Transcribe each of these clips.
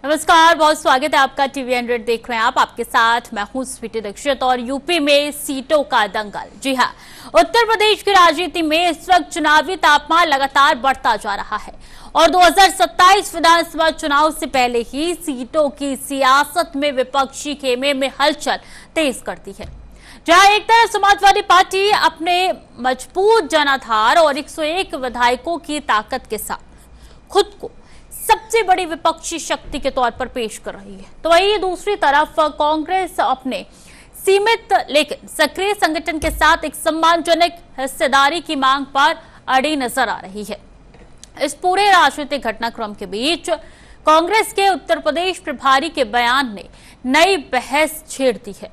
नमस्कार, बहुत स्वागत है आपका। टीवी 100 देख रहे हैं आप। आपके साथ मैं हूं स्वीटी दीक्षित। और यूपी में सीटों का दंगल। जी हां, उत्तर प्रदेश की राजनीति में इस वक्त चुनावी तापमान लगातार बढ़ता जा रहा है और 2027 विधानसभा चुनाव से पहले ही सीटों की सियासत में विपक्षी खेमे में हलचल तेज कर दी है। जहां एक तरफ समाजवादी पार्टी अपने मजबूत जनाधार और 101 विधायकों की ताकत के साथ खुद को सबसे बड़ी विपक्षी शक्ति के तौर पर पेश कर रही है, तो वहीं दूसरी तरफ कांग्रेस अपने सीमित लेकिन सक्रिय संगठन के साथ एक सम्मानजनक हिस्सेदारी की मांग पर अड़ी नजर आ रही है। इस पूरे राजनीतिक घटनाक्रम के बीच कांग्रेस के उत्तर प्रदेश प्रभारी के बयान ने नई बहस छेड़ दी है,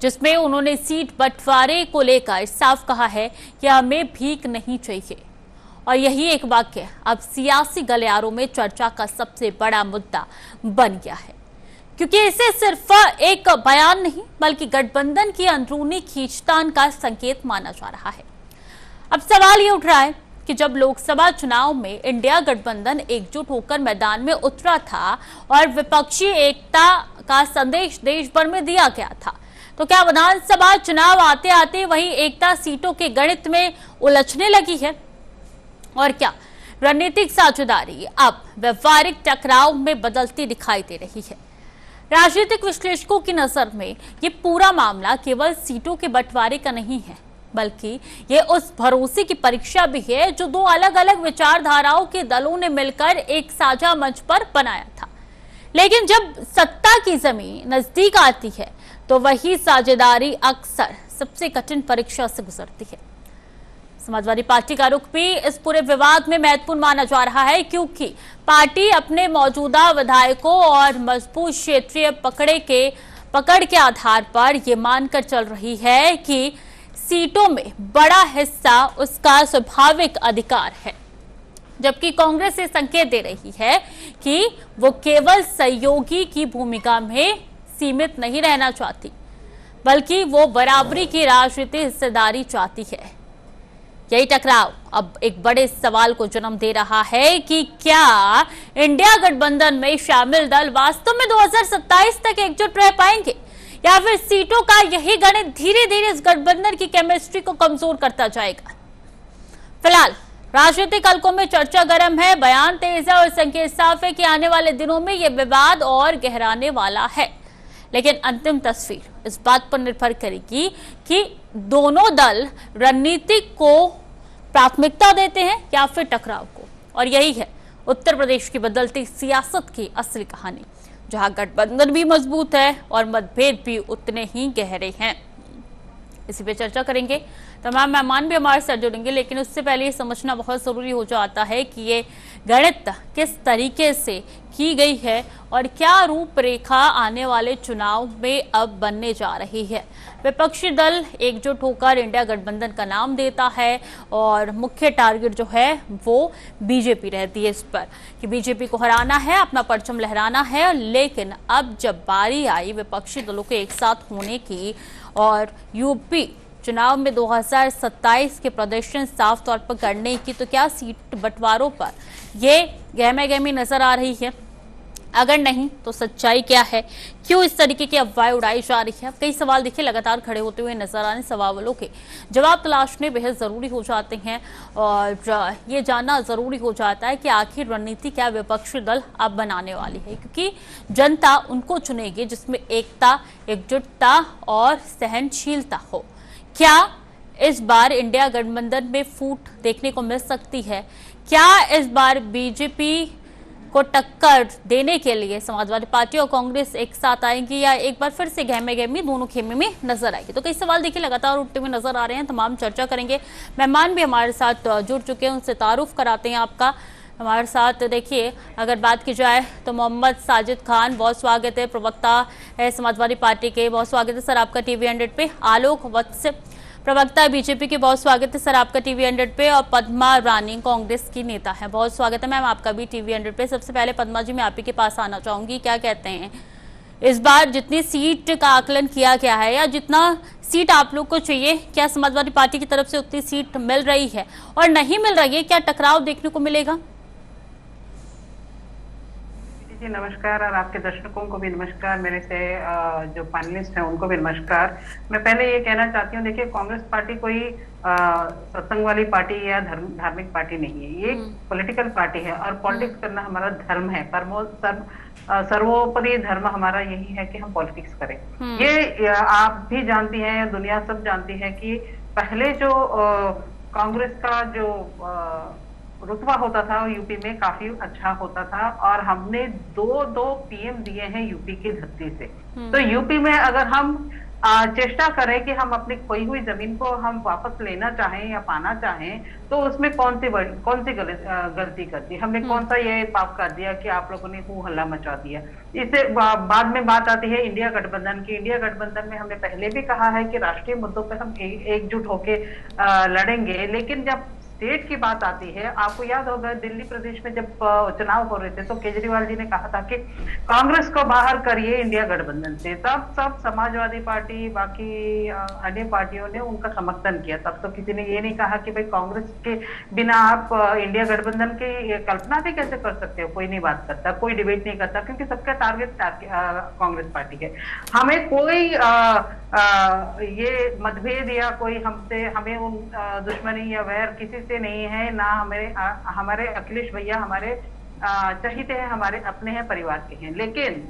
जिसमें उन्होंने सीट बंटवारे को लेकर साफ कहा है कि हमें भीख नहीं चाहिए। और यही एक वाक्य अब सियासी गलियारों में चर्चा का सबसे बड़ा मुद्दा बन गया है, क्योंकि इसे सिर्फ एक बयान नहीं बल्कि गठबंधन की अंदरूनी खींचतान का संकेत माना जा रहा है। अब सवाल ये उठ रहा है कि जब लोकसभा चुनाव में इंडिया गठबंधन एकजुट होकर मैदान में उतरा था और विपक्षी एकता का संदेश देश भर में दिया गया था, तो क्या विधानसभा चुनाव आते आते वही एकता सीटों के गणित में उलझने लगी है? और क्या रणनीतिक साझेदारी अब व्यवहारिक टकराव में बदलती दिखाई दे रही है? राजनीतिक विश्लेषकों की नजर में ये पूरा मामला केवल सीटों के बंटवारे का नहीं है, बल्कि ये उस भरोसे की परीक्षा भी है जो दो अलग अलग विचारधाराओं के दलों ने मिलकर एक साझा मंच पर बनाया था। लेकिन जब सत्ता की जमीन नजदीक आती है तो वही साझेदारी अक्सर सबसे कठिन परीक्षा से गुजरती है। समाजवादी पार्टी का रुख भी इस पूरे विवाद में महत्वपूर्ण माना जा रहा है, क्योंकि पार्टी अपने मौजूदा विधायकों और मजबूत क्षेत्रीय पकड़ के आधार पर यह मानकर चल रही है कि सीटों में बड़ा हिस्सा उसका स्वाभाविक अधिकार है, जबकि कांग्रेस ये संकेत दे रही है कि वो केवल सहयोगी की भूमिका में सीमित नहीं रहना चाहती, बल्कि वो बराबरी की राजनीतिक हिस्सेदारी चाहती है। यही टकराव अब एक बड़े सवाल को जन्म दे रहा है कि क्या इंडिया गठबंधन में शामिल दल वास्तव में 2027 तक एकजुट रह पाएंगे, या फिर सीटों का यही गणित धीरे धीरे इस गठबंधन की केमिस्ट्री को कमजोर करता जाएगा? फिलहाल राजनीतिक हलकों में चर्चा गर्म है, बयान तेज है और संकेत साफ है कि आने वाले दिनों में यह विवाद और गहराने वाला है। लेकिन अंतिम तस्वीर इस बात पर निर्भर करेगी कि दोनों दल रणनीति को प्राथमिकता देते हैं या फिर टकराव को। और यही है उत्तर प्रदेश की बदलती सियासत की असली कहानी, जहां गठबंधन भी मजबूत है और मतभेद भी उतने ही गहरे हैं। इसी पे चर्चा करेंगे, तमाम मेहमान भी हमारे साथ जुड़ेंगे, लेकिन उससे पहले ये समझना बहुत जरूरी हो जाता है कि ये गणित किस तरीके से की गई है और क्या रूपरेखा आने वाले चुनाव में अब बनने जा रही है। विपक्षी दल एकजुट होकर इंडिया गठबंधन का नाम देता है और मुख्य टारगेट जो है वो बीजेपी रहती है, इस पर कि बीजेपी को हराना है, अपना परचम लहराना है। लेकिन अब जब बारी आई विपक्षी दलों के एक साथ होने की और यूपी चुनाव में 2027 के प्रदर्शन साफ तौर पर करने की, तो क्या सीट बंटवारों पर ये गहमा-गहमी नजर आ रही है? अगर नहीं तो सच्चाई क्या है? क्यों इस तरीके की अफवाहें उड़ाई जा रही है? कई सवाल देखिए लगातार खड़े होते हुए नजर आने, सवालों के जवाब तलाशने बेहद जरूरी हो जाते हैं और ये जानना जरूरी हो जाता है कि आखिर रणनीति क्या विपक्षी दल अब बनाने वाली है, क्योंकि जनता उनको चुनेगी जिसमें एकता, एकजुटता और सहनशीलता हो। क्या इस बार इंडिया गठबंधन में फूट देखने को मिल सकती है? क्या इस बार बीजेपी को टक्कर देने के लिए समाजवादी पार्टी और कांग्रेस एक साथ आएंगी, या एक बार फिर से गहमे दोनों खेमे में नजर आएगी? तो कई सवाल देखिए लगातार उठते हुए नजर आ रहे हैं, तमाम चर्चा करेंगे। मेहमान भी हमारे साथ जुड़ चुके हैं, उनसे तारुफ कराते हैं आपका। हमारे साथ देखिए अगर बात की जाए तो मोहम्मद साजिद खान, बहुत स्वागत है, प्रवक्ता है समाजवादी पार्टी के, बहुत स्वागत है सर आपका टीवी 100 पे। आलोक वत्स, प्रवक्ता बीजेपी के, बहुत स्वागत है सर आपका टीवी 100 पे। और पद्मा रानी कांग्रेस की नेता है, बहुत स्वागत है मैम आपका भी टीवी 100 पे। सबसे पहले पद्मा जी मैं आप ही के पास आना चाहूंगी, क्या कहते हैं इस बार जितनी सीट का आकलन किया गया है या जितना सीट आप लोग को चाहिए, क्या समाजवादी पार्टी की तरफ से उतनी सीट मिल रही है और नहीं मिल रही है? क्या टकराव देखने को मिलेगा? जी नमस्कार, और आपके दर्शकों को भी नमस्कार। मेरे से जो पैनलिस्ट हैं उनको भी नमस्कार। मैं पहले ये कहना चाहती हूँ, देखिए कांग्रेस पार्टी कोई सत्संग वाली पार्टी या धार्मिक पार्टी नहीं है। ये एक पॉलिटिकल पार्टी है और पॉलिटिक्स करना हमारा धर्म है। सर्वोपरि धर्म हमारा यही है कि हम पॉलिटिक्स करें। ये आप भी जानती हैं, दुनिया सब जानती है कि पहले जो कांग्रेस का जो रुतबा होता था यूपी में काफी अच्छा होता था, और हमने दो पीएम दिए हैं यूपी की धरती से। तो यूपी में अगर हम चेष्टा करें कि हम अपनी खोई हुई जमीन को हम वापस लेना चाहें या पाना चाहें, तो उसमें कौन सी गलती कर दी हमने, कौन सा ये पाप कर दिया कि आप लोगों ने हू हल्ला मचा दिया। इससे बाद में बात आती है इंडिया गठबंधन की। इंडिया गठबंधन में हमने पहले भी कहा है कि राष्ट्रीय मुद्दों पर हम एकजुट होके लड़ेंगे, लेकिन जब स्टेट की बात आती है, आपको याद होगा दिल्ली प्रदेश में जब चुनाव हो रहे थे तो केजरीवाल जी ने कहा था कि कांग्रेस को बाहर करिए इंडिया गठबंधन से। तब सब समाजवादी पार्टी बाकी अन्य पार्टियों ने उनका समर्थन किया। तब तो किसी ने ये नहीं कहा कि भाई कांग्रेस के बिना आप इंडिया गठबंधन की कल्पना भी कैसे कर सकते हो। कोई नहीं बात करता, कोई डिबेट नहीं करता, क्योंकि सबका टारगेट कांग्रेस पार्टी है। हमें कोई ये मतभेद या कोई हमें उन दुश्मनी या वैर किसी से नहीं है ना। हमारे अखिलेश भैया हमारे चहीते हैं, हमारे अपने हैं, परिवार के हैं। लेकिन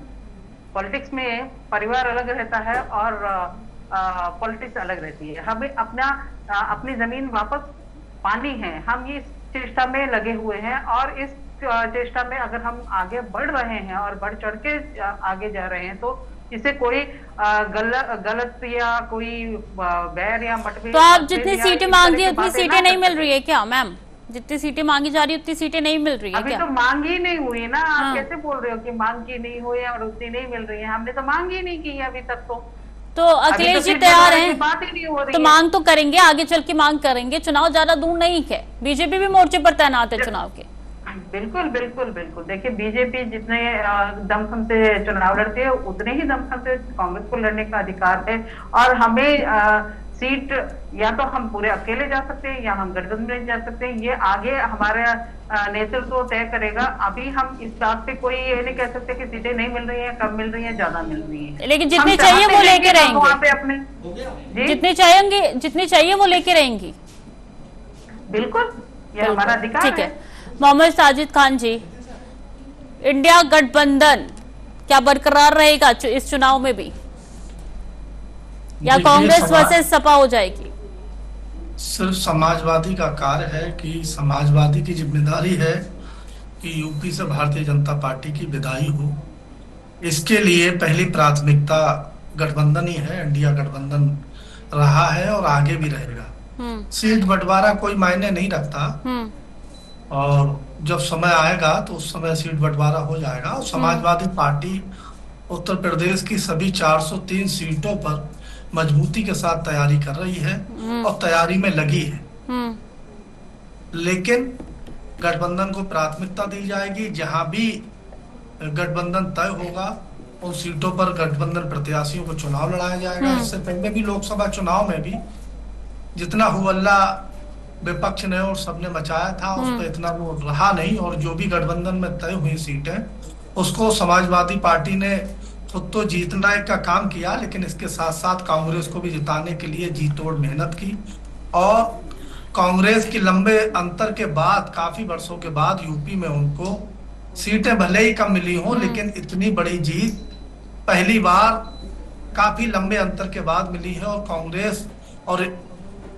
पॉलिटिक्स में परिवार अलग रहता है और पॉलिटिक्स अलग रहती है। हमें अपनी जमीन वापस पानी है। हम ये चेष्टा में लगे हुए हैं, और इस चेष्टा में अगर हम आगे बढ़ रहे हैं और बढ़ चढ़ के आगे जा रहे हैं, तो इसे कोई गलत या कोई बैर या मतभेद। तो आप जितनी सीटें मांग रही है उतनी सीटें नहीं मिल रही है क्या मैम? जितनी सीटें मांगी जा रही है उतनी सीटें नहीं मिल रही है अभी क्या? तो मांग ही नहीं हुई ना। आप कैसे बोल रहे हो कि मांग की नहीं हुई है और उतनी नहीं मिल रही है? हमने तो मांग ही नहीं की है अभी तक। तो अखिलेश जी तैयार हैं, बात ही नहीं हो रही तो मांग तो करेंगे, आगे चल के मांग करेंगे। चुनाव ज्यादा दूर नहीं है, बीजेपी भी मोर्चे पर तैनात है चुनाव के। बिल्कुल बिल्कुल बिल्कुल। देखिए बीजेपी जितने दमखम से चुनाव लड़ती है, उतने ही दमखम से कांग्रेस को लड़ने का अधिकार है। और हमें सीट या तो हम पूरे अकेले जा सकते हैं या हम गठबंधन में जा सकते हैं। ये आगे हमारा नेतृत्व तय करेगा। अभी हम इस बात पे कोई ये नहीं कह सकते कि सीटें नहीं मिल रही हैं, कम मिल रही हैं, ज्यादा मिल रही हैं। लेकिन जितनी चाहिए वो लेके रहेंगे, वहाँ पे अपने जितनी चाहिए वो लेके रहेंगी। बिल्कुल, ये हमारा अधिकार है। ठीक है। मोहम्मद साजिद खान जी, इंडिया गठबंधन क्या बरकरार रहेगा इस चुनाव में भी, या कांग्रेस वर्सेस सपा हो जाएगी? सिर्फ समाजवादी का कार्य है कि समाजवादी की जिम्मेदारी है कि यूपी से भारतीय जनता पार्टी की विदाई हो। इसके लिए पहली प्राथमिकता गठबंधन ही है। इंडिया गठबंधन रहा है और आगे भी रहेगा। सीट बंटवारा कोई मायने नहीं रखता, और जब समय आएगा तो उस समय सीट बंटवारा हो जाएगा। और समाजवादी पार्टी उत्तर प्रदेश की सभी 403 सीटों पर मजबूती के साथ तैयारी कर रही है और तैयारी में लगी है। लेकिन गठबंधन को प्राथमिकता दी जाएगी। जहां भी गठबंधन तय होगा उन सीटों पर गठबंधन प्रत्याशियों को चुनाव लड़ाया जाएगा। इससे पहले भी लोकसभा चुनाव में भी जितना हुल्ला विपक्ष ने और सबने मचाया था, उस पर इतना वो रहा नहीं। और जो भी गठबंधन में तय हुई सीटें, उसको समाजवादी पार्टी ने खुद तो जीतने का काम किया, लेकिन इसके साथ साथ कांग्रेस को भी जिताने के लिए जी तोड़ मेहनत की। और कांग्रेस की लंबे अंतर के बाद, काफी वर्षों के बाद यूपी में उनको सीटें भले ही कम मिली हो, लेकिन इतनी बड़ी जीत पहली बार काफी लंबे अंतर के बाद मिली है। और कांग्रेस और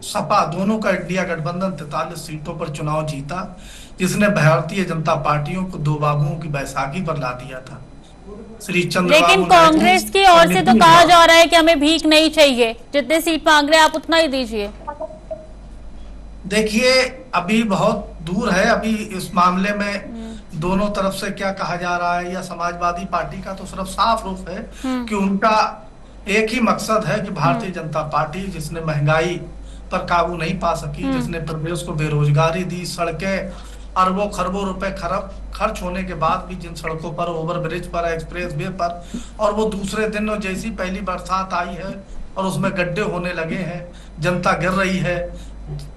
सपा दोनों का इंडिया गठबंधन 43 सीटों पर चुनाव जीता, जिसने भारतीय जनता पार्टियों को दो बाबुओं की बैसाखी पर ला दिया था। श्री चंद्रबाबू। लेकिन कांग्रेस की ओर से तो कहा जा रहा है कि हमें भीख नहीं चाहिए, जितने सीट मांग रहे हैं आप उतना ही दीजिए। देखिए अभी बहुत दूर है। अभी इस मामले में दोनों तरफ से क्या कहा जा रहा है, या समाजवादी पार्टी का तो सिर्फ साफ रूप है कि उनका एक ही मकसद है कि भारतीय जनता पार्टी, जिसने महंगाई पर काबू नहीं पा सकी, जिसने प्रदेश को बेरोजगारी दी, सड़कें अरबों खरबों रुपए खर्च होने के बाद भी जिन सड़कों पर, ओवरब्रिज पर, एक्सप्रेस वे पर, और वो दूसरे दिन जैसी पहली बरसात आई है और उसमें गड्ढे होने लगे हैं, जनता गिर रही है,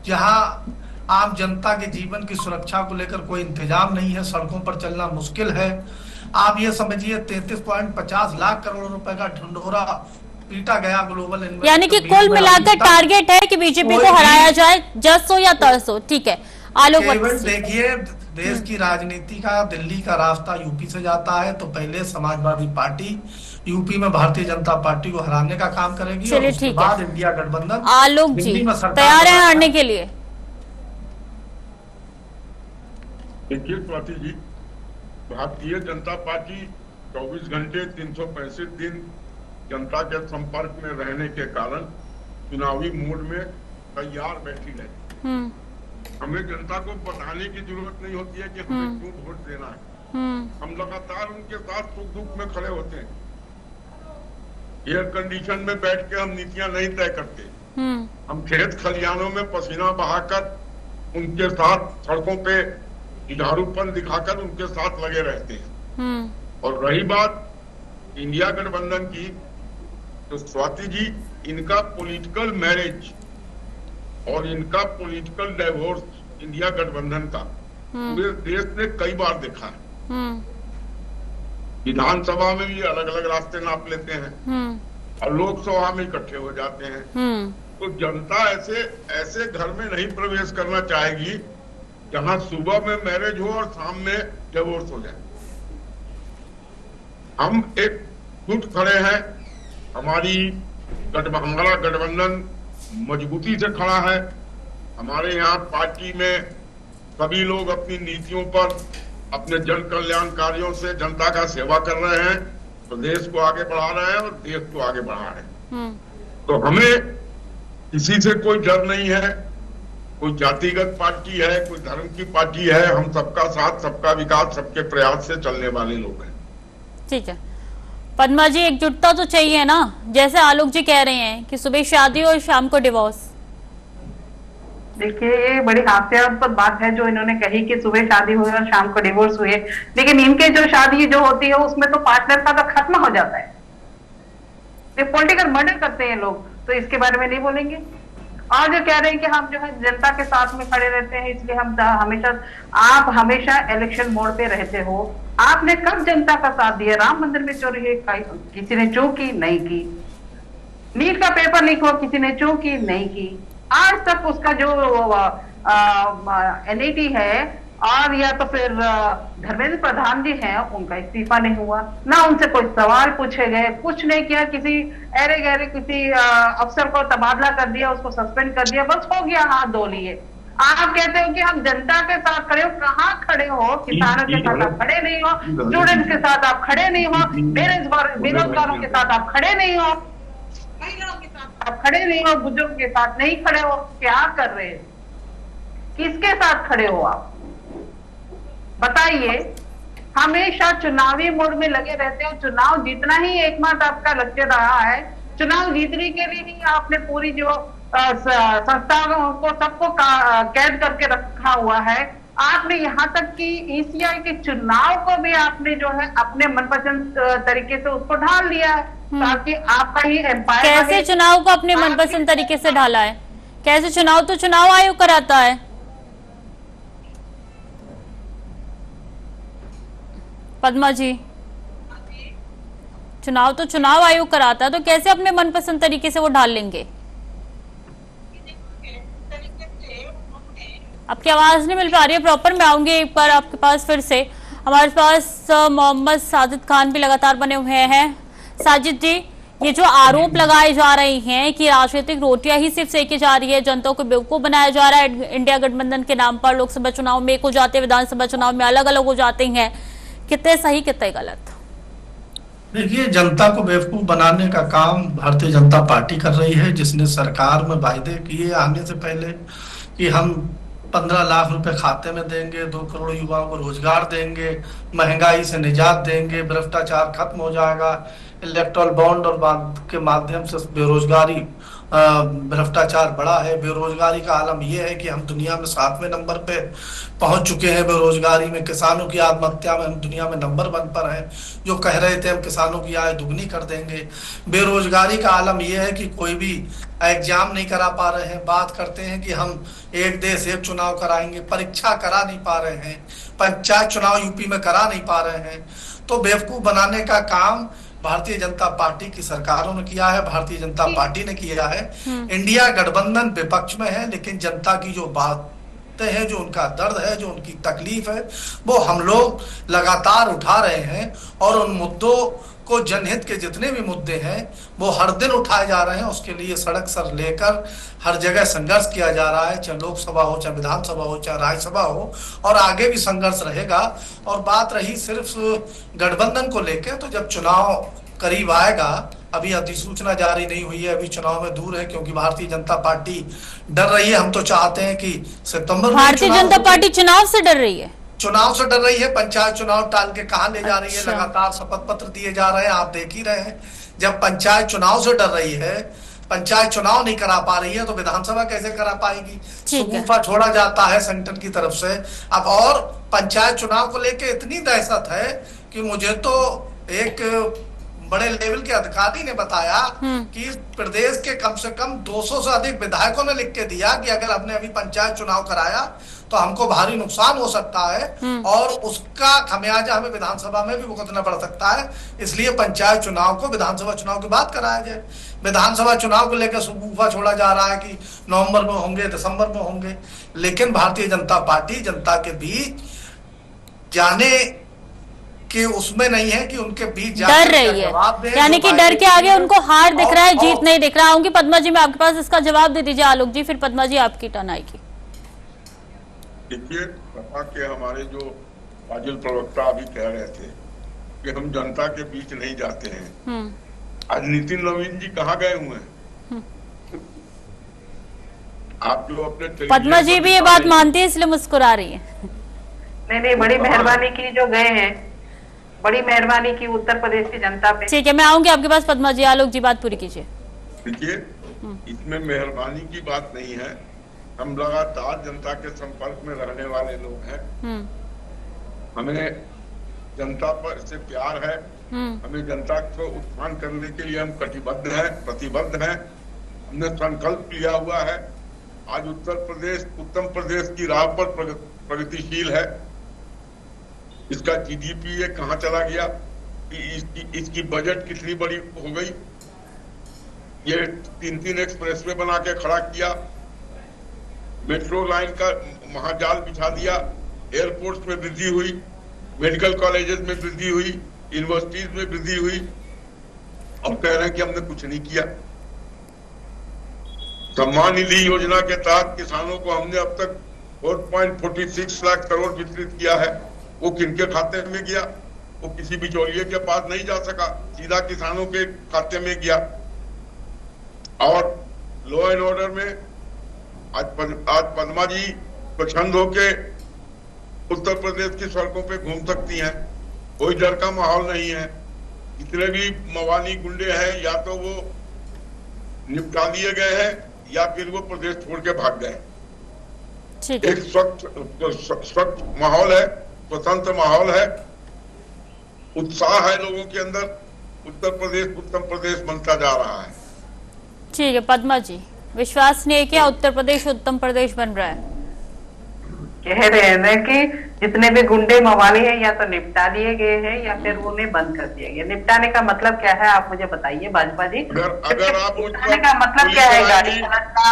जहां आम जनता के जीवन की सुरक्षा को लेकर कोई इंतजाम नहीं है, सड़कों पर चलना मुश्किल है, आप ये समझिए 33.50 लाख करोड़ रुपए का ढिंढोरा पीटा गया ग्लोबल इन्वेस्टर। यानी कि कुल मिलाकर टारगेट है कि बीजेपी को हराया जाए, जस हो या तस हो। ठीक है आलोक, देखिए देश की राजनीति का दिल्ली का रास्ता यूपी से जाता है, तो पहले समाजवादी पार्टी यूपी में भारतीय जनता पार्टी को हराने का काम करेगी और उसके बाद इंडिया गठबंधन। आलोक जी तैयार है हारने के लिए? देखिए स्वाति जी, भारतीय जनता पार्टी 24 घंटे 365 दिन जनता के संपर्क में रहने के कारण चुनावी मोड में तैयार बैठी रहती। हमें जनता को बताने की जरूरत नहीं होती है कि हमें क्यों वोट देना है। हम लगातार उनके साथ सुख दुख में खड़े होते हैं। एयर कंडीशन में बैठ के हम नीतियां नहीं तय करते। हम खेत खलियानों में पसीना बहाकर उनके साथ सड़कों पे जुझारूपन दिखाकर उनके साथ लगे रहते हैं। और रही बात इंडिया गठबंधन की, तो स्वाति जी, इनका पॉलिटिकल मैरिज और इनका पॉलिटिकल डाइवोर्स इंडिया गठबंधन का पूरे देश ने कई बार देखा है। विधानसभा में भी अलग अलग रास्ते नाप लेते हैं और लोकसभा में इकट्ठे हो जाते हैं। तो जनता ऐसे घर में नहीं प्रवेश करना चाहेगी जहां सुबह में मैरिज हो और शाम में डिवोर्स हो जाए। हम एक जुट खड़े हैं, हमारा गठबंधन मजबूती से खड़ा है। हमारे यहाँ पार्टी में सभी लोग अपनी नीतियों पर, अपने जन कल्याण कार्यों से जनता का सेवा कर रहे हैं, प्रदेश को आगे बढ़ा रहे हैं और देश को आगे बढ़ा रहे हैं। तो हमें किसी से कोई डर नहीं है। कोई जातिगत पार्टी है, कोई धर्म की पार्टी है, हम सबका साथ, सबका विकास, सबके प्रयास से चलने वाले लोग हैं। ठीक है पद्मा जी, एकजुटता तो चाहिए ना, जैसे आलोक जी कह रहे हैं कि सुबह शादी और शाम को डिवोर्स। देखिए ये बड़ी हास्यास्पद बात है जो इन्होंने कही कि सुबह शादी हुई और शाम को डिवोर्स हुए, लेकिन इनके जो शादी जो होती है उसमें तो पार्टनर का तो खत्म हो जाता है। ये पॉलिटिकल मर्डर करते हैं लोग, तो इसके बारे में नहीं बोलेंगे। और जो कह रहे हैं कि हम जो है जनता के साथ में खड़े रहते हैं, इसलिए हम आप हमेशा इलेक्शन मोड पे रहते हो। आपने कब जनता का साथ दिया? राम मंदिर में चोरी है, किसी ने चोरी की? नहीं की। नीट का पेपर लीक हुआ, किसी ने चोरी की? नहीं की। आज तक उसका जो एनआईटी है और या तो फिर धर्मेंद्र प्रधान जी हैं, उनका इस्तीफा नहीं हुआ, ना उनसे कोई सवाल पूछे गए, कुछ नहीं किया। किसी अरे गहरे किसी अफसर को तबादला कर दिया, उसको सस्पेंड कर दिया, बस हो गया, हाथ धो लिए। आप कहते हो कि हम जनता के साथ खड़े हो, कहाँ खड़े हो? किसानों के साथ आप खड़े नहीं हो, स्टूडेंट्स के साथ आप खड़े नहीं हो, बेरोजगारों के साथ आप खड़े नहीं हो, महिलाओं के साथ आप खड़े नहीं हो, बुजुर्ग के साथ नहीं खड़े हो। क्या कर रहे हैं? किसके साथ खड़े हो आप बताइए? हमेशा चुनावी मोड में लगे रहते हो। चुनाव जीतना ही एकमात्र आपका लक्ष्य रहा है। चुनाव जीतने के लिए ही आपने पूरी जो संस्थाओं को सबको कैद करके रखा हुआ है। आपने यहाँ तक कि ईसीआई के चुनाव को भी आपने जो है अपने मनपसंद तरीके से उसको ढाल दिया है, ताकि आपका ही एम्पायर। कैसे चुनाव को अपने मनपसंद तरीके से ढाला है? कैसे? चुनाव तो चुनाव आयोग कराता है। पद्मा जी, चुनाव तो चुनाव आयोग कराता है, तो कैसे अपने मनपसंद तरीके से वो ढाल लेंगे? आपकी आवाज नहीं मिल पा रही है प्रॉपर। मैं आऊंगी एक बार आपके पास फिर से। हमारे पास मोहम्मद साजिद खान भी लगातार बने हुए हैं। साजिद जी, ये जो आरोप लगाए जा रहे हैं कि राजनीतिक रोटियां ही सिर्फ सेकी जा रही है, जनता को बेवकूफ बनाया जा रहा है इंडिया गठबंधन के नाम पर, लोकसभा चुनाव में एक हो जाते हैं, विधानसभा चुनाव में अलग अलग हो जाते हैं, कितने सही कितने गलत? देखिए, जनता को बेवकूफ बनाने का काम भारतीय जनता पार्टी कर रही है, जिसने सरकार में वायदे किए आने से पहले कि हम 15 लाख रुपए खाते में देंगे, 2 करोड़ युवाओं को रोजगार देंगे, महंगाई से निजात देंगे, भ्रष्टाचार खत्म हो जाएगा, इलेक्ट्रल बॉन्ड और के माध्यम से बेरोजगारी भ्रष्टाचार बढ़ा है। बेरोजगारी का आलम यह है कि हम दुनिया में 7वें नंबर पे पहुंच चुके हैं बेरोजगारी में। किसानों की आत्महत्या में हम दुनिया में नंबर 1 पर हैं। जो कह रहे थे हम किसानों की आय दुगनी कर देंगे। बेरोजगारी का आलम यह है कि कोई भी एग्जाम नहीं करा पा रहे हैं। बात करते हैं कि हम एक देश एक चुनाव कराएंगे, परीक्षा करा नहीं पा रहे हैं, पंचायत चुनाव यूपी में करा नहीं पा रहे हैं। तो बेवकूफ बनाने का काम भारतीय जनता पार्टी की सरकारों ने किया है, भारतीय जनता पार्टी ने किया है। इंडिया गठबंधन विपक्ष में है, लेकिन जनता की जो बातें हैं, जो उनका दर्द है, जो उनकी तकलीफ है, वो हम लोग लगातार उठा रहे हैं। और उन मुद्दों को, जनहित के जितने भी मुद्दे हैं, वो हर दिन उठाए जा रहे हैं। उसके लिए सड़क सर लेकर हर जगह संघर्ष किया जा रहा है, चाहे लोकसभा हो, चाहे विधानसभा हो, चाहे राज्यसभा हो, और आगे भी संघर्ष रहेगा। और बात रही सिर्फ गठबंधन को लेकर, तो जब चुनाव करीब आएगा, अभी अधिसूचना जारी नहीं हुई है, अभी चुनाव में दूर है, क्योंकि भारतीय जनता पार्टी डर रही है। हम तो चाहते हैं कि सितंबर में भारतीय जनता पार्टी चुनाव से डर रही है, चुनाव से डर रही है। पंचायत चुनाव टाल के कहां ले जा रही है? लगातार शपथ पत्र दिए जा रहे हैं, आप देख ही रहे हैं। जब पंचायत चुनाव से डर रही है, पंचायत चुनाव नहीं करा पा रही है, तो विधानसभा कैसे करा पाएगी? सुगुफा छोड़ा जाता है सेंटर की तरफ से। अब और पंचायत चुनाव को लेके इतनी दहशत है कि मुझे तो एक बड़े लेवल के अधिकारी ने बताया कि प्रदेश के कम से कम 200 से अधिक विधायकों ने लिख के दिया कि अगर हमने अभी पंचायत चुनाव कराया तो हमको भारी नुकसान हो सकता है, और उसका खमियाजा हमें विधानसभा में भी भुगतना पड़ सकता है। इसलिए पंचायत चुनाव को विधानसभा चुनाव की बात कराया जाए। विधानसभा चुनाव को लेकर सुगुफा छोड़ा जा रहा है कि नवंबर में होंगे, दिसंबर में होंगे, लेकिन भारतीय जनता पार्टी जनता के बीच जाने कि उसमें नहीं है कि उनके बीच डर रही है, यानी कि डर के आगे उनको हार दिख रहा है, जीत नहीं दिख रहा। आऊंगी पद्मा जी, मैं आपके पास इसका जवाब दे दीजिए। आलोक जी, फिर पद्मा जी आपकी टर्न आएगी। देखिए, सपा के हमारे जो फाजिल प्रवक्ता अभी कह रहे थे कि हम जनता के बीच नहीं जाते हैं, आज नितिन नवीन जी कहाँ गए हुए हैं? आप जो अपने पद्मा जी भी ये बात मानती है, इसलिए मुस्कुरा रही है। नहीं, बड़ी मेहरबानी की जो गए हैं, बड़ी मेहरबानी की उत्तर प्रदेश की जनता पे। ठीक है, मैं आऊंगी आपके पास पद्मा जी। आलोक जी बात पूरी कीजिए। देखिए, इसमें मेहरबानी की बात नहीं है। हम लगातार जनता के संपर्क में रहने वाले लोग हैं। हमें जनता पर से प्यार है, हमें जनता को उत्थान करने के लिए हम कटिबद्ध हैं, प्रतिबद्ध हैं। हमने संकल्प लिया हुआ है। आज उत्तर प्रदेश उत्तम प्रदेश की राह पर प्रगतिशील है। इसका जीडीपी ये कहाँ चला गया, इसकी बजट कितनी बड़ी हो गई। ये 3 एक्सप्रेसवे बना के खड़ा किया, मेट्रो लाइन का महाजाल बिछा दिया, एयरपोर्ट्स में वृद्धि हुई, मेडिकल कॉलेजेस में वृद्धि हुई, यूनिवर्सिटीज में वृद्धि हुई, और कह रहे हैं कि हमने कुछ नहीं किया। सम्मान निधि योजना के तहत किसानों को हमने अब तक 4.46 लाख करोड़ वितरित किया है। वो किनके खाते में गया? वो किसी बिचौलिए के पास नहीं जा सका, सीधा किसानों के खाते में गया। और लॉ एंड ऑर्डर में आज पद्मा जी स्वच्छंद होके उत्तर प्रदेश की सड़कों पे घूम सकती हैं, कोई डर का माहौल नहीं है। जितने भी मवाली गुंडे हैं, या तो वो निपटा दिए गए हैं या फिर वो प्रदेश छोड़ के भाग गए। एक स्वच्छ माहौल है, स्वतंत्र माहौल है, उत्साह है लोगों के अंदर। उत्तर प्रदेश उत्तम प्रदेश बनता जा रहा है। ठीक है पद्मा जी, विश्वास नहीं है क्या उत्तर प्रदेश उत्तम प्रदेश बन रहा है? कह रहे हैं ना कि जितने भी गुंडे मवाली हैं या तो निपटा दिए गए हैं या फिर उन्हें बंद कर दिया गया। निपटाने का मतलब क्या है, आप मुझे बताइए भाजपा जी। अगर आप मुझ पर का मतलब क्या है?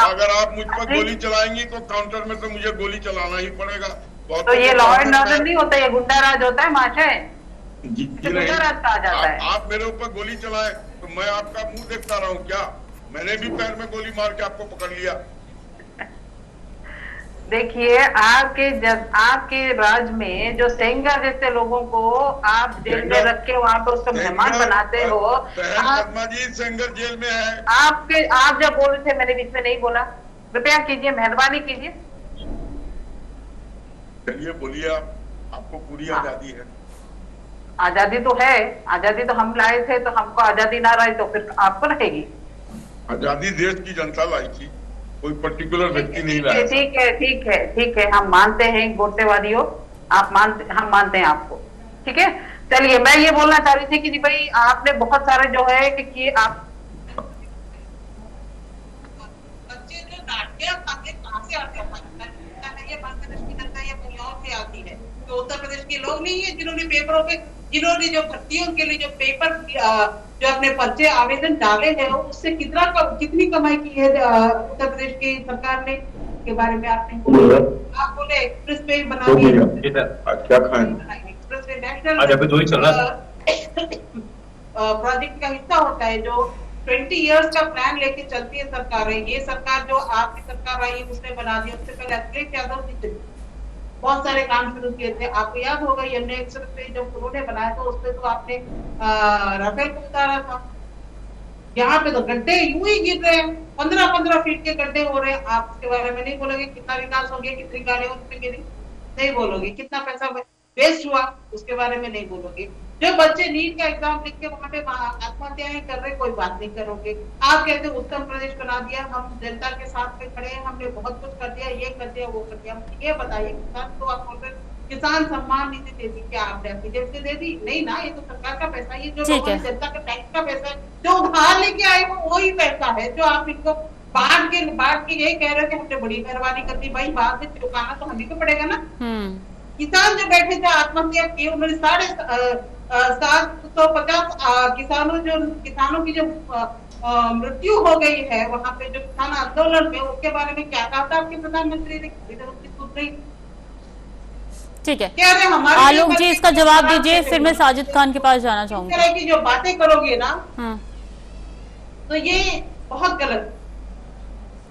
अगर आप मुझ पर गोली चलाएंगी तो काउंटर में तो मुझे गोली चलाना ही पड़ेगा। तो ये लॉ एंड ऑर्डर नहीं होता, ये गुंडा राज होता है महाशय। गुंडा राज कहा जाता है। आप मेरे ऊपर गोली चलाए तो मैं आपका मुंह देखता रहूं क्या? मैंने भी पैर में गोली मार के आपको पकड़ लिया। देखिए, आपके राज्य में जो सेंगर जैसे लोगों को आप जेल में रख के वहाँ पर उसको मेहमान बनाते हो। पद्मा जी सेंगर जेल में है। आप जब बोल रहे थे मैंने बीच में नहीं बोला। कृपया कीजिए, मेहरबानी कीजिए। चलिए बोलिए, आपको पूरी आजादी है। आजादी तो है, आजादी तो हम लाए थे, तो हमको आजादी ना रही तो फिर आपको रहेगी। आजादी देश की जनता लाई थी, कोई पर्टिकुलर व्यक्ति नहीं लाया। ठीक है, हम मानते हैं गोटेवादियों, हम मानते हैं आपको। ठीक है, चलिए मैं ये बोलना चाह रही थी कि भाई आपने बहुत सारे जो है कि आप बच्चे जो डांटते हैं कहाँ से आते हैं? बांग्लादेश की जनता या कहीं और से आती है। तो उत्तर प्रदेश के लोग नहीं है जिन्होंने पेपरों पे जिन्होंने जो भर्तियों के लिए जो पेपर जो अपने पर्चे आवेदन डाले हैं उससे कितनी कमाई की है उत्तर प्रदेश की सरकार ने के बारे में आपने आप बोले एक्सप्रेस वे बना दिया, क्या खाएं एक्सप्रेस वे नेशनल प्रोजेक्ट का हिस्सा होता है जो 20 इयर्स का प्लान लेके चलती है सरकार है। ये सरकार जो आपकी सरकार आई उसने बना दिया, उससे पहले अखिलेश यादव जी बहुत सारे काम शुरू किए थे। आपको याद होगा यमुना एक्सप्रेस वे जब उन्होंने बनाया था उसपे तो आपने राफेल को उतारा था। यहाँ पे तो गड्ढे यूं ही गिर रहे हैं, 15-15 फीट के गड्ढे हो रहे हैं। आप उसके बारे में नहीं बोलोगे कितना विकास हो गया, कितनी गाड़ियां उसमें गिरी, नहीं बोलोगे कितना पैसा वेस्ट हुआ, उसके बारे में नहीं बोलोगे। जो बच्चे नीट का एग्जाम लिख के वहां पे आत्महत्याएं कर रहे, कोई बात नहीं करोगे। आप कहते उत्तर प्रदेश बना दिया, हम जनता के साथ में खड़े हैं, हमने बहुत कुछ कर दिया, ये कर दिया, वो कर दिया। ये बताइए किसान तो आप बोल रहे किसान सम्मान निधि दे दी, क्या आपने अपनी जेब से दे दी? नहीं ना, ये तो सरकार का पैसा है, ये जो लोगों ने जनता का टैक्स का पैसा है, जो उधार लेके आए वो वही पैसा है जो आप इनको बांट के यही कह रहे हो कि हमने बड़ी मेहरबानी कर दी। भाई बाद में चुकाना तो हमें को पड़ेगा ना। किसान जो बैठे थे आत्महत्या की, उन्होंने 750 किसानों की जो मृत्यु हो गई है वहां पे जो किसान आंदोलन में, उसके बारे में क्या कहा था आपके प्रधानमंत्री ने? ठीक है आलोक जी, इसका जवाब दीजिए, फिर मैं साजिद खान के पास जाना चाहूंगी। इस तरह की जो बातें करोगे ना तो ये बहुत गलत।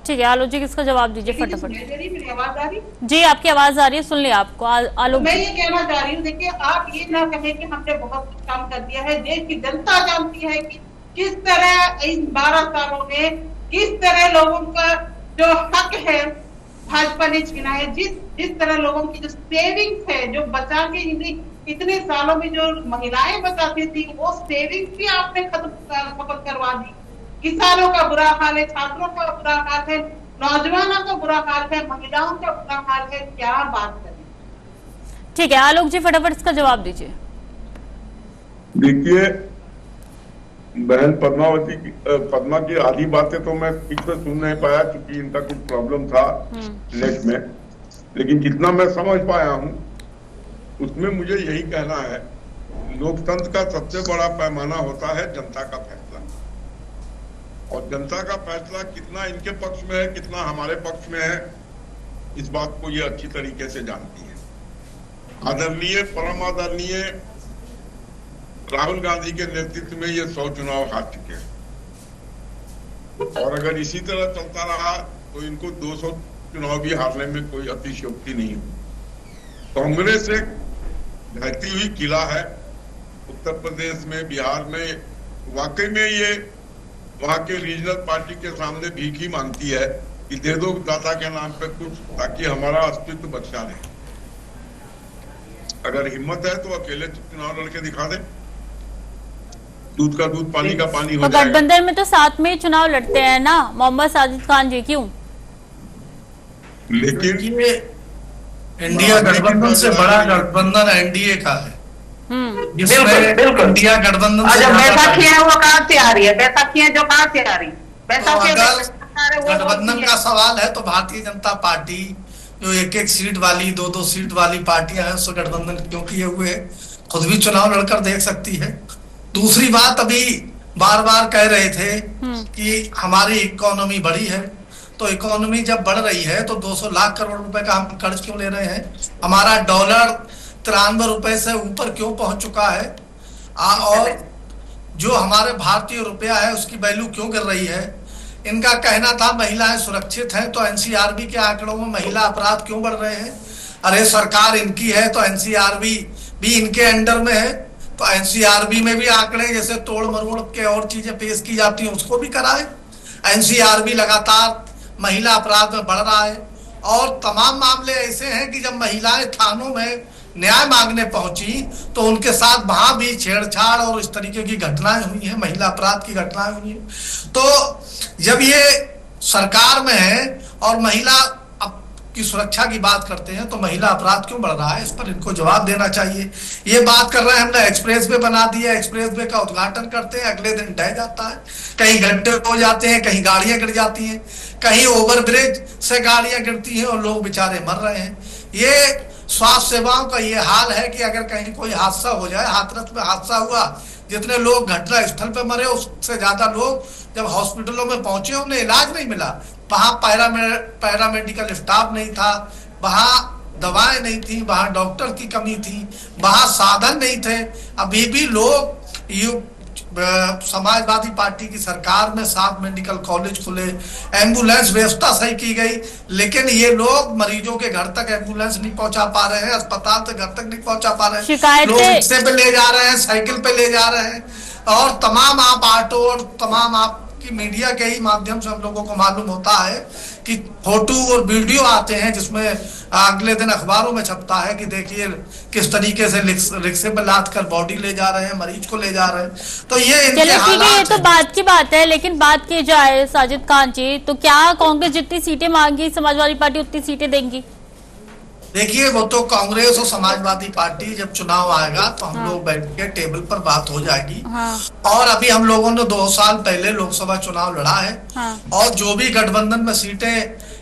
ठीक है आलोक जी, किसका जवाब दीजिए फटाफट। मेरी आवाज आ रही? जी आपकी आवाज आ रही है, सुन लिया आपको। आलोक मैं ये कहना चाह रही हूँ, देखिए आप ये ना कहें कि हमने बहुत कुछ काम कर दिया है। देश की जनता जानती है कि किस तरह इन 12 सालों में किस तरह लोगों का जो हक है भाजपा ने छीना है। जिस तरह लोगों की जो सेविंग्स है, जो बचा के इतने सालों में जो महिलाएं बचाती थी, वो सेविंग्स भी आपने खत्म करवा दी। किसानों का बुरा हाल है, छात्रों का बुरा हाल है, नौजवानों का बुरा हाल है, महिलाओं का बुरा हाल है, क्या बात करें। ठीक है आलोक जी, फटाफट इसका जवाब दीजिए। देखिए बहन पद्मा की आधी बातें तो मैं ठीक से सुन नहीं पाया क्योंकि इनका कुछ प्रॉब्लम था नेट में, लेकिन जितना मैं समझ पाया हूं उसमें मुझे यही कहना है, लोकतंत्र का सबसे बड़ा पैमाना होता है जनता का फैसला, और जनता का फैसला कितना इनके पक्ष में है कितना हमारे पक्ष में है, इस बात को ये अच्छी तरीके से जानती है। आदरणीय परम आदरणीय राहुल गांधी के नेतृत्व में ये 100 चुनाव हार चुके हैं, और अगर इसी तरह चलता रहा तो इनको 200 चुनाव भी हारने में कोई अतिशयोक्ति नहीं होगी। कांग्रेस एक ढहती हुई किला है उत्तर प्रदेश में, बिहार में। वाकई में ये वहां के रीजनल पार्टी के सामने भीख ही मांगती है कि दे दो दाता के नाम पे कुछ, ताकि हमारा अस्तित्व बचा रहे। अगर हिम्मत है तो अकेले चुनाव लड़के दिखा दे, दूध का दूध पानी का पानी हो जाएगा। गठबंधन में तो साथ में ही चुनाव लड़ते हैं ना मोहम्मद साजिद खान जी, क्यों? लेकिन ये इंडिया गठबंधन से बड़ा गठबंधन एनडीए का है। बिल्कुल इंडिया गठबंधन से बैसाखियां है वो कहाँ से आ रही है? बैसाखियां जो कहाँ से आ रही? गठबंधन का सवाल है तो भारतीय जनता पार्टी जो एक सीट वाली 2-2 सीट वाली पार्टियां हैं उससे गठबंधन क्यों किए हुए, खुद भी चुनाव लड़कर देख सकती है। दूसरी बात, अभी बार बार कह रहे थे कि हमारी इकोनॉमी बढ़ी है, तो इकोनॉमी जब बढ़ रही है तो 200 लाख करोड़ रुपए का हम कर्ज क्यों ले रहे हैं? हमारा डॉलर 93 रुपए से ऊपर क्यों पहुंच चुका है? और जो हमारे भारतीय रुपया है उसकी वैल्यू क्यों गिर रही है? इनका कहना था महिलाएं सुरक्षित हैं, तो एनसीआरबी के आंकड़ों में महिला अपराध क्यों बढ़ रहे हैं? अरे सरकार इनकी है तो एनसीआरबी भी इनके अंडर में है, तो एनसीआरबी में भी आंकड़े जैसे तोड़ मरोड़ के और चीजें पेश की जाती हैं उसको भी कराए। एनसीआरबी लगातार महिला अपराध में बढ़ रहा है, और तमाम मामले ऐसे हैं कि जब महिलाएं थानों में न्याय मांगने पहुंची तो उनके साथ वहां भी छेड़छाड़ और इस तरीके की घटनाएं हुई हैं, महिला अपराध की घटनाएं हुई हैं। तो जब ये सरकार में है और महिला की सुरक्षा की बात करते हैं तो महिला अपराध क्यों बढ़ रहा है? इस पर इनको जवाब देना चाहिए। ये बात कर रहे हैं हमने एक्सप्रेस वे बना दिया, एक्सप्रेस वे का उद्घाटन करते हैं, अगले दिन ढह जाता है, कहीं गड्ढे हो जाते हैं, कहीं गाड़ियां गिर जाती हैं, कहीं ओवरब्रिज से गाड़ियां गिरती हैं और लोग बेचारे मर रहे हैं। ये स्वास्थ्य सेवाओं का ये हाल है कि अगर कहीं कोई हादसा हो जाए, हाथरस में हादसा हुआ, जितने लोग घटना स्थल पे मरे उससे ज्यादा लोग जब हॉस्पिटलों में पहुंचे उन्हें इलाज नहीं मिला। वहां पैरामेडिकल स्टाफ नहीं था, वहां दवाएं नहीं थी, वहां डॉक्टर की कमी थी, वहां साधन नहीं थे। अभी भी लोग समाजवादी पार्टी की सरकार में 7 मेडिकल कॉलेज खुले, एम्बुलेंस व्यवस्था सही की गई, लेकिन ये लोग मरीजों के घर तक एम्बुलेंस नहीं पहुंचा पा रहे हैं, अस्पताल से घर तक नहीं पहुंचा पा रहे हैं, लोग रिक्शे पे ले जा रहे हैं, साइकिल पे ले जा रहे हैं। और तमाम आप ऑटो और तमाम आपकी मीडिया के ही माध्यम से हम लोगों को मालूम होता है कि फोटो और वीडियो आते हैं जिसमें अगले दिन अखबारों में छपता है कि देखिए किस तरीके से रिक्शे में लाद कर बॉडी ले जा रहे हैं, मरीज को ले जा रहे हैं। तो ये इनके हालात ये तो बात की बात है, लेकिन बात की जाए साजिद खान जी, तो क्या कांग्रेस जितनी सीटें मांगी समाजवादी पार्टी उतनी सीटें देंगी? देखिए, वो तो कांग्रेस और समाजवादी पार्टी जब चुनाव आएगा तो हम लोग बैठ के टेबल पर बात हो जाएगी। और अभी हम लोगों ने 2 साल पहले लोकसभा चुनाव लड़ा है और जो भी गठबंधन में सीटें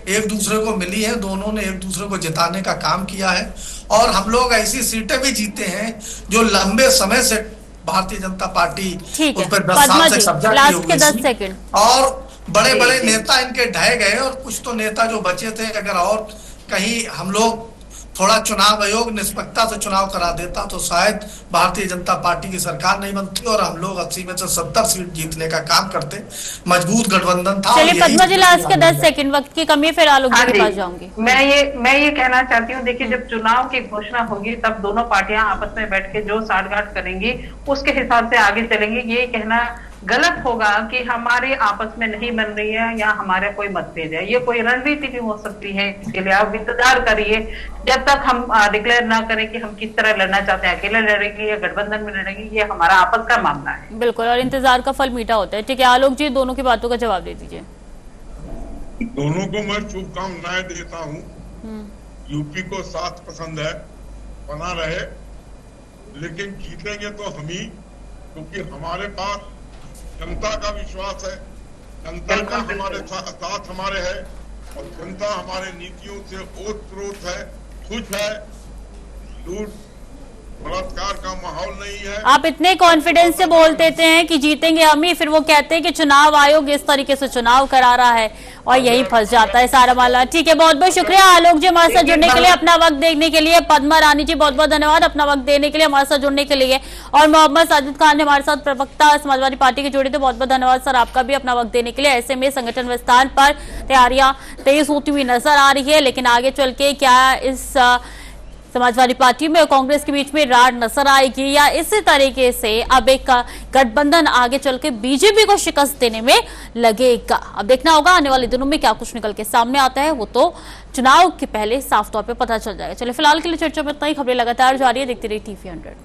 एक दूसरे को मिली है, दोनों ने एक दूसरे को जिताने का काम किया है। और हम लोग ऐसी सीटें भी जीते हैं जो लंबे समय से भारतीय जनता पार्टी उस पर 10 साल से कब्जा की हुई, और बड़े बड़े नेता इनके ढह गए और कुछ तो नेता जो बचे थे, अगर और कहीं हम लोग थोड़ा चुनाव आयोग निष्पक्षता से चुनाव करा देता तो शायद भारतीय जनता पार्टी की सरकार नहीं बनती और हम लोग 80 में से 70 सीट जीतने का काम करते। मजबूत गठबंधन था। चलिए पद्मा जी, लास्ट के 10 सेकंड वक्त की कमी, फिर आलोक जी के पास जाऊंगी। मैं ये कहना चाहती हूँ, देखिए जब चुनाव की घोषणा होगी तब दोनों पार्टियां आपस में बैठ के जो साठगांठ करेंगी उसके हिसाब से आगे चलेंगे। ये कहना गलत होगा कि हमारे आपस में नहीं बन रही है या हमारे कोई मतभेद है, ये कोई रणनीति भी हो सकती है। इसके लिए आप इंतजार करिए जब तक हम डिक्लेयर ना करें कि हम किस तरह लड़ना चाहते हैं, अकेले लड़ेंगे या गठबंधन में लड़ेंगे, ये हमारा आपस का मामला है। बिल्कुल, और इंतजार का फल मीठा होता है। ठीक है आलोक जी, दोनों की बातों का जवाब दे दीजिए। दोनों को मैं शुभकामनाएं देता हूँ। यूपी को साथ पसंद है, बना रहे, लेकिन जीतेंगे तो हम ही, क्योंकि हमारे पास जनता का विश्वास है, जनता का हमारे साथ हमारे है और जनता हमारे नीतियों से ओत-प्रोत है, खुश है। लूट बलात्कार का माहौल नहीं है। आप इतने कॉन्फिडेंस से बोल देते हैं कि जीतेंगे हम ही, फिर वो कहते हैं कि चुनाव आयोग इस तरीके से चुनाव करा रहा है और यही फंस जाता है सारा मामला। ठीक है, बहुत बहुत शुक्रिया आलोक जी हमारे साथ जुड़ने के लिए, अपना वक्त देने के लिए। पद्मा रानी जी बहुत बहुत धन्यवाद अपना वक्त देने के लिए, हमारे साथ जुड़ने के लिए। और मोहम्मद साजिद खान ने हमारे साथ प्रवक्ता समाजवादी पार्टी के जुड़े थे, बहुत बहुत धन्यवाद सर आपका भी अपना वक्त देने के लिए। ऐसे में संगठन विस्तार पर तैयारियां तेज होती हुई नजर आ रही है, लेकिन आगे चल के क्या इस समाजवादी पार्टी में और कांग्रेस के बीच में रार नजर आएगी या इसी तरीके से अब एक गठबंधन आगे चल के बीजेपी को शिकस्त देने में लगेगा? अब देखना होगा आने वाले दिनों में क्या कुछ निकल के सामने आता है, वो तो चुनाव के पहले साफ तौर पे पता चल जाएगा। चलिए फिलहाल के लिए चर्चा में इतना ही। खबरें लगातार जारी है, देखते रहिए TV 100।